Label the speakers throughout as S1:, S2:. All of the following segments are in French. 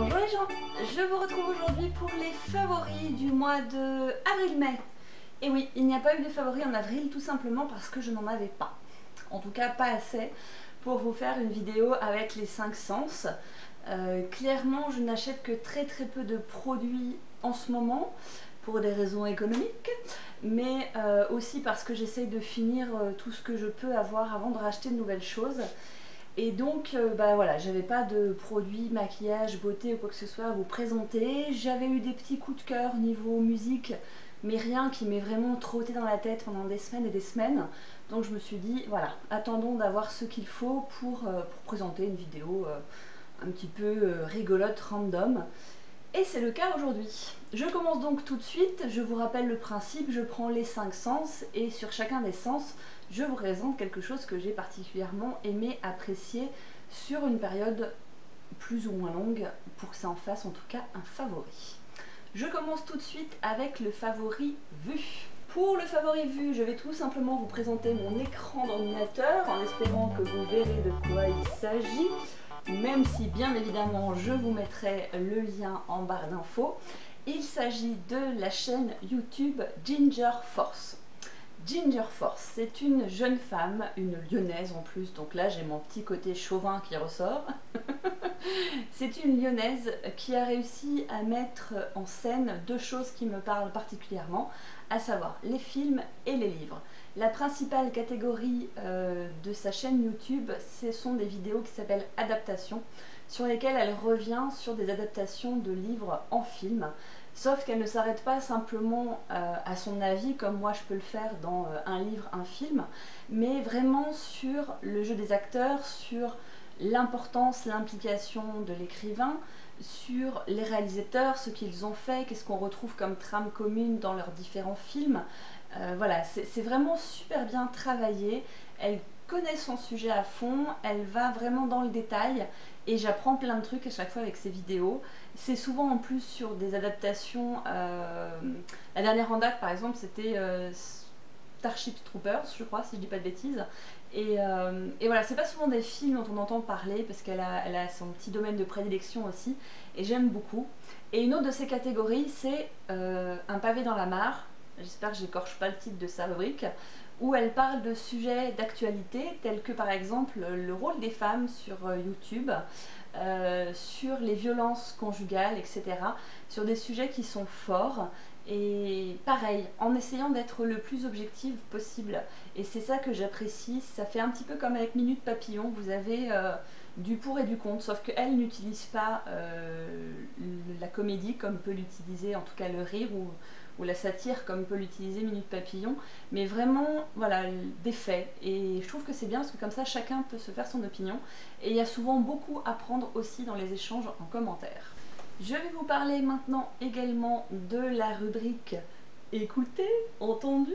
S1: Bonjour les gens, je vous retrouve aujourd'hui pour les favoris du mois de avril-mai. Et oui, il n'y a pas eu de favoris en avril tout simplement parce que je n'en avais pas. En tout cas pas assez pour vous faire une vidéo avec les 5 sens. Clairement je n'achète que très peu de produits en ce moment pour des raisons économiques, mais aussi parce que j'essaye de finir tout ce que je peux avoir avant de racheter de nouvelles choses. Et donc, voilà, j'avais pas de produits, maquillage, beauté ou quoi que ce soit à vous présenter. J'avais eu des petits coups de cœur niveau musique, mais rien qui m'ait vraiment trotté dans la tête pendant des semaines et des semaines. Donc je me suis dit, voilà, attendons d'avoir ce qu'il faut pour présenter une vidéo un petit peu rigolote, random. Et c'est le cas aujourd'hui. Je commence donc tout de suite, je vous rappelle le principe, je prends les 5 sens et sur chacun des sens, je vous présente quelque chose que j'ai particulièrement aimé, apprécié sur une période plus ou moins longue pour que ça en fasse en tout cas un favori. Je commence tout de suite avec le favori vu. Pour le favori vu, je vais tout simplement vous présenter mon écran d'ordinateur en espérant que vous verrez de quoi il s'agit. Même si bien évidemment je vous mettrai le lien en barre d'infos. Il s'agit de la chaîne YouTube Ginger Force. Ginger Force, c'est une jeune femme, une lyonnaise en plus, donc là j'ai mon petit côté chauvin qui ressort. C'est une lyonnaise qui a réussi à mettre en scène deux choses qui me parlent particulièrement, à savoir les films et les livres. La principale catégorie de sa chaîne YouTube, ce sont des vidéos qui s'appellent adaptations, sur lesquelles elle revient sur des adaptations de livres en film. Sauf qu'elle ne s'arrête pas simplement à son avis, comme moi je peux le faire dans un livre, un film, mais vraiment sur le jeu des acteurs, sur l'importance, l'implication de l'écrivain, sur les réalisateurs, ce qu'ils ont fait, qu'est-ce qu'on retrouve comme trame commune dans leurs différents films. Voilà, c'est vraiment super bien travaillé. Elle connaît son sujet à fond, elle va vraiment dans le détail et j'apprends plein de trucs à chaque fois avec ses vidéos. C'est souvent en plus sur des adaptations. La dernière en date par exemple c'était Starship Troopers, je crois, si je dis pas de bêtises. Et voilà, c'est pas souvent des films dont on entend parler parce qu'elle a son petit domaine de prédilection aussi et j'aime beaucoup. Et une autre de ces catégories, c'est Un pavé dans la mare. J'espère que j'écorche pas le titre de sa rubrique, où elle parle de sujets d'actualité tels que par exemple le rôle des femmes sur YouTube, sur les violences conjugales, etc. Sur des sujets qui sont forts et pareil, en essayant d'être le plus objective possible. Et c'est ça que j'apprécie, ça fait un petit peu comme avec Minute Papillon, vous avez du pour et du contre, sauf qu'elle n'utilise pas la comédie comme peut l'utiliser, en tout cas le rire ou la satire comme peut l'utiliser Minute Papillon, mais vraiment voilà, des faits. Et je trouve que c'est bien parce que comme ça chacun peut se faire son opinion et il y a souvent beaucoup à prendre aussi dans les échanges en commentaire. Je vais vous parler maintenant également de la rubrique écouter, entendu.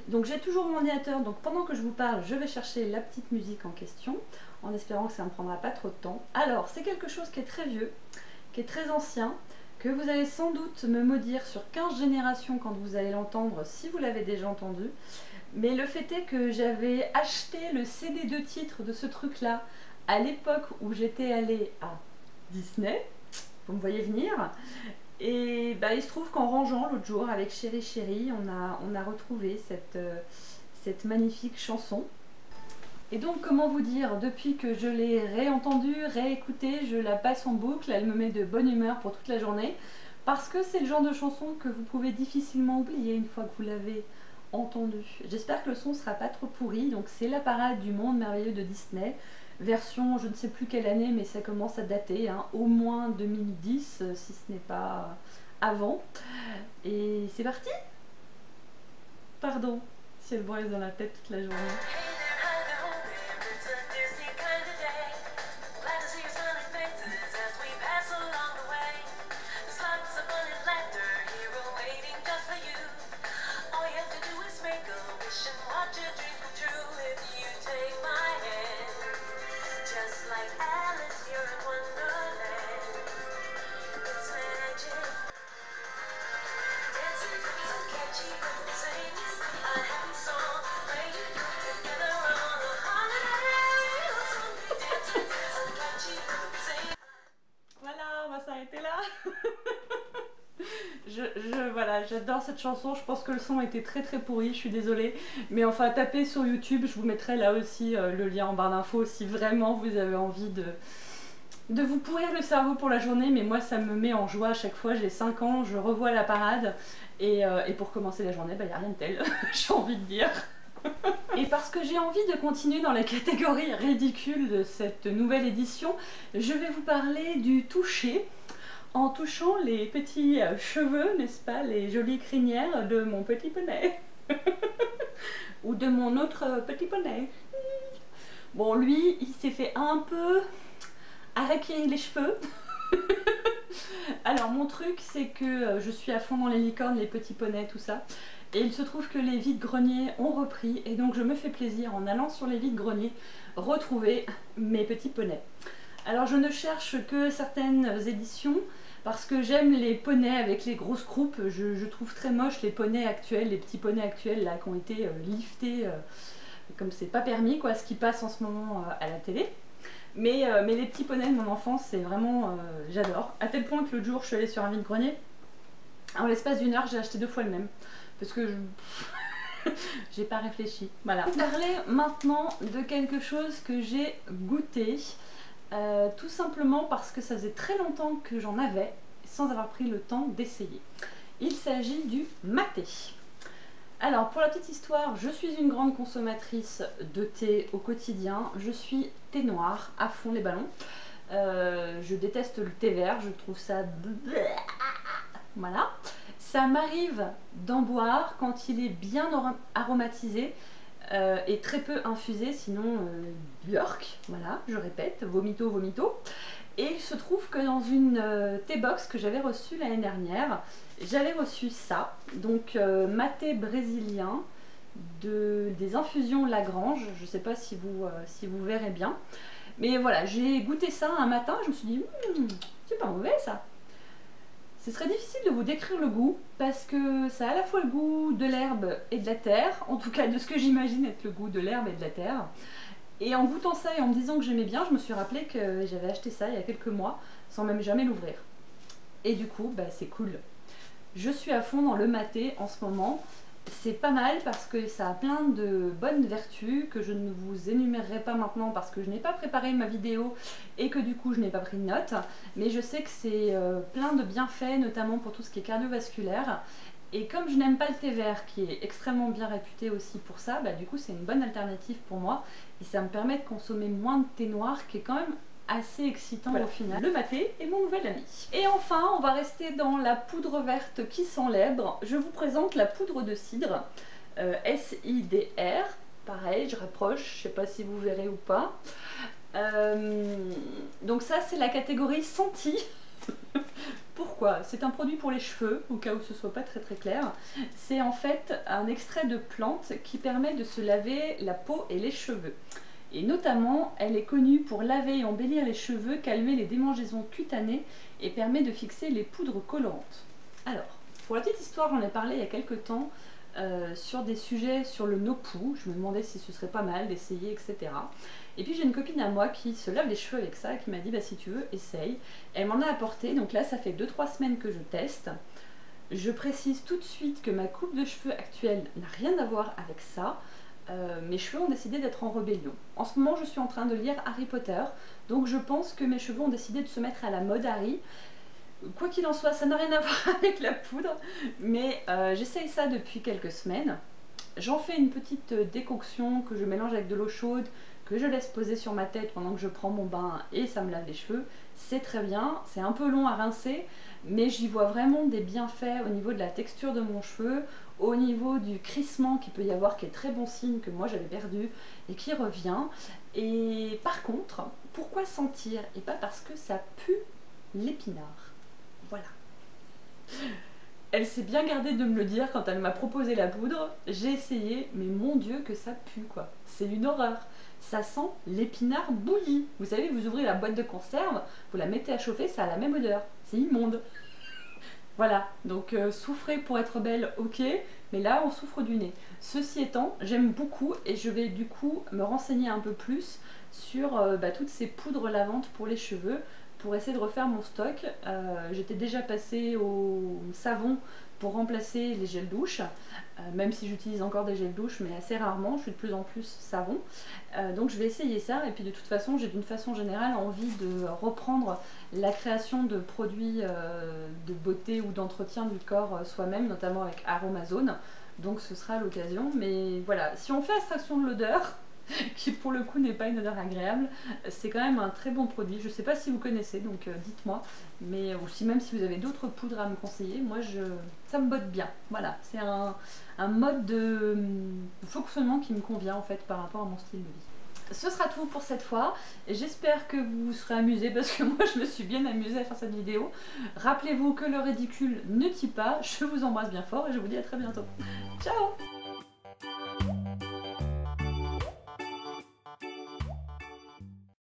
S1: Donc j'ai toujours mon ordinateur, donc pendant que je vous parle, je vais chercher la petite musique en question, en espérant que ça ne me prendra pas trop de temps. Alors, c'est quelque chose qui est très vieux, qui est très ancien, que vous allez sans doute me maudire sur 15 générations quand vous allez l'entendre, si vous l'avez déjà entendu. Mais le fait est que j'avais acheté le CD de titre de ce truc-là à l'époque où j'étais allée à Disney. Vous me voyez venir. Et il se trouve qu'en rangeant l'autre jour avec Chéri Chéri, on a retrouvé cette magnifique chanson. Et donc comment vous dire, depuis que je l'ai réentendue, réécoutée, je la passe en boucle, elle me met de bonne humeur pour toute la journée, parce que c'est le genre de chanson que vous pouvez difficilement oublier une fois que vous l'avez entendue. J'espère que le son ne sera pas trop pourri, donc c'est la parade du monde merveilleux de Disney, version je ne sais plus quelle année, mais ça commence à dater, hein, au moins 2010, si ce n'est pas avant. Et c'est parti. Pardon, si elle braise dans la tête toute la journée. Voilà, j'adore cette chanson, je pense que le son était très très pourri, je suis désolée. Mais enfin, tapez sur YouTube, je vous mettrai là aussi le lien en barre d'infos si vraiment vous avez envie de vous pourrir le cerveau pour la journée. Mais moi, ça me met en joie à chaque fois, j'ai 5 ans, je revois la parade. Et pour commencer la journée, bah, y a rien de tel, j'ai envie de dire. Et parce que j'ai envie de continuer dans la catégorie ridicule de cette nouvelle édition, je vais vous parler du toucher. En touchant les petits cheveux, n'est-ce pas, les jolies crinières de mon petit poney. Ou de mon autre petit poney. Bon, lui, il s'est fait un peu arraquer les cheveux. Alors, mon truc, c'est que je suis à fond dans les licornes, les petits poneys, tout ça. Et il se trouve que les vides-greniers ont repris. Et donc, je me fais plaisir en allant sur les vides-greniers retrouver mes petits poneys. Alors, je ne cherche que certaines éditions parce que j'aime les poneys avec les grosses croupes. Je trouve très moche les poneys actuels, les petits poneys actuels là qui ont été liftés comme c'est pas permis, quoi, ce qui passe en ce moment à la télé. Mais les petits poneys de mon enfance, c'est vraiment, j'adore. À tel point que l'autre jour, je suis allée sur un vide-grenier. En l'espace d'une heure, j'ai acheté 2 fois le même. Parce que j'ai pas réfléchi. Voilà. Je vais vous parler maintenant de quelque chose que j'ai goûté. Tout simplement parce que ça faisait très longtemps que j'en avais, sans avoir pris le temps d'essayer. Il s'agit du maté. Alors, pour la petite histoire, je suis une grande consommatrice de thé au quotidien. Je suis thé noir, à fond les ballons. Je déteste le thé vert, je trouve ça... Voilà. Ça m'arrive d'en boire quand il est bien aromatisé et très peu infusé, sinon Björk, voilà, je répète, vomito, vomito. Et il se trouve que dans une thé box que j'avais reçue l'année dernière, j'avais reçu ça, donc maté brésilien des infusions Lagrange. Je ne sais pas si vous verrez bien. Mais voilà, j'ai goûté ça un matin, je me suis dit, c'est pas mauvais ça. Ce serait difficile de vous décrire le goût parce que ça a à la fois le goût de l'herbe et de la terre, en tout cas de ce que j'imagine être le goût de l'herbe et de la terre. Et en goûtant ça et en me disant que j'aimais bien, je me suis rappelé que j'avais acheté ça il y a quelques mois sans même jamais l'ouvrir. Et du coup, bah, c'est cool. Je suis à fond dans le maté en ce moment. C'est pas mal parce que ça a plein de bonnes vertus que je ne vous énumérerai pas maintenant parce que je n'ai pas préparé ma vidéo et que du coup je n'ai pas pris de notes. Mais je sais que c'est plein de bienfaits, notamment pour tout ce qui est cardiovasculaire. Et comme je n'aime pas le thé vert qui est extrêmement bien réputé aussi pour ça, bah, du coup c'est une bonne alternative pour moi. Et ça me permet de consommer moins de thé noir qui est quand même assez excitant au final. Le maté est mon nouvel ami. Et enfin, on va rester dans la poudre verte qui sent l'èbre. Je vous présente la poudre de cidre, SIDR. Pareil, je rapproche, je sais pas si vous verrez ou pas. Donc ça, c'est la catégorie senti. Pourquoi? C'est un produit pour les cheveux, au cas où ce soit pas très clair. C'est en fait un extrait de plante qui permet de se laver la peau et les cheveux. Et notamment, elle est connue pour laver et embellir les cheveux, calmer les démangeaisons cutanées et permet de fixer les poudres collantes. Alors, pour la petite histoire, j'en ai parlé il y a quelques temps sur des sujets sur le no-poo. Je me demandais si ce serait pas mal d'essayer, etc. Et puis j'ai une copine à moi qui se lave les cheveux avec ça et qui m'a dit bah si tu veux, essaye. Elle m'en a apporté, donc là ça fait 2-3 semaines que je teste. Je précise tout de suite que ma coupe de cheveux actuelle n'a rien à voir avec ça. Mes cheveux ont décidé d'être en rébellion. En ce moment, je suis en train de lire Harry Potter, donc je pense que mes cheveux ont décidé de se mettre à la mode Harry. Quoi qu'il en soit, ça n'a rien à voir avec la poudre, mais j'essaye ça depuis quelques semaines. J'en fais une petite décoction que je mélange avec de l'eau chaude, que je laisse poser sur ma tête pendant que je prends mon bain et ça me lave les cheveux. C'est très bien, c'est un peu long à rincer, mais j'y vois vraiment des bienfaits au niveau de la texture de mon cheveu, au niveau du crissement qu'il peut y avoir, qui est très bon signe que moi j'avais perdu et qui revient. Et par contre, pourquoi sentir? Et pas parce que ça pue l'épinard. Voilà. Elle s'est bien gardée de me le dire quand elle m'a proposé la poudre. J'ai essayé, mais mon Dieu que ça pue quoi. C'est une horreur. Ça sent l'épinard bouilli. Vous savez, vous ouvrez la boîte de conserve, vous la mettez à chauffer, ça a la même odeur. C'est immonde. Voilà, donc souffrez pour être belle, ok, mais là on souffre du nez. Ceci étant, j'aime beaucoup et je vais du coup me renseigner un peu plus sur toutes ces poudres lavantes pour les cheveux pour essayer de refaire mon stock. J'étais déjà passée au savon pour remplacer les gels douche, même si j'utilise encore des gels douche, mais assez rarement, je suis de plus en plus savon. Donc je vais essayer ça, et puis de toute façon, j'ai d'une façon générale envie de reprendre la création de produits de beauté ou d'entretien du corps soi-même, notamment avec Aromazone. Donc ce sera l'occasion, mais voilà, si on fait abstraction de l'odeur, qui pour le coup n'est pas une odeur agréable, c'est quand même un très bon produit. Je sais pas si vous connaissez, donc dites-moi, mais ou si même si vous avez d'autres poudres à me conseiller, moi ça me botte bien. Voilà, c'est un mode de fonctionnement qui me convient en fait par rapport à mon style de vie. Ce sera tout pour cette fois, j'espère que vous vous serez amusés parce que moi je me suis bien amusée à faire cette vidéo. Rappelez-vous que le ridicule ne tue pas, je vous embrasse bien fort et je vous dis à très bientôt. Ciao!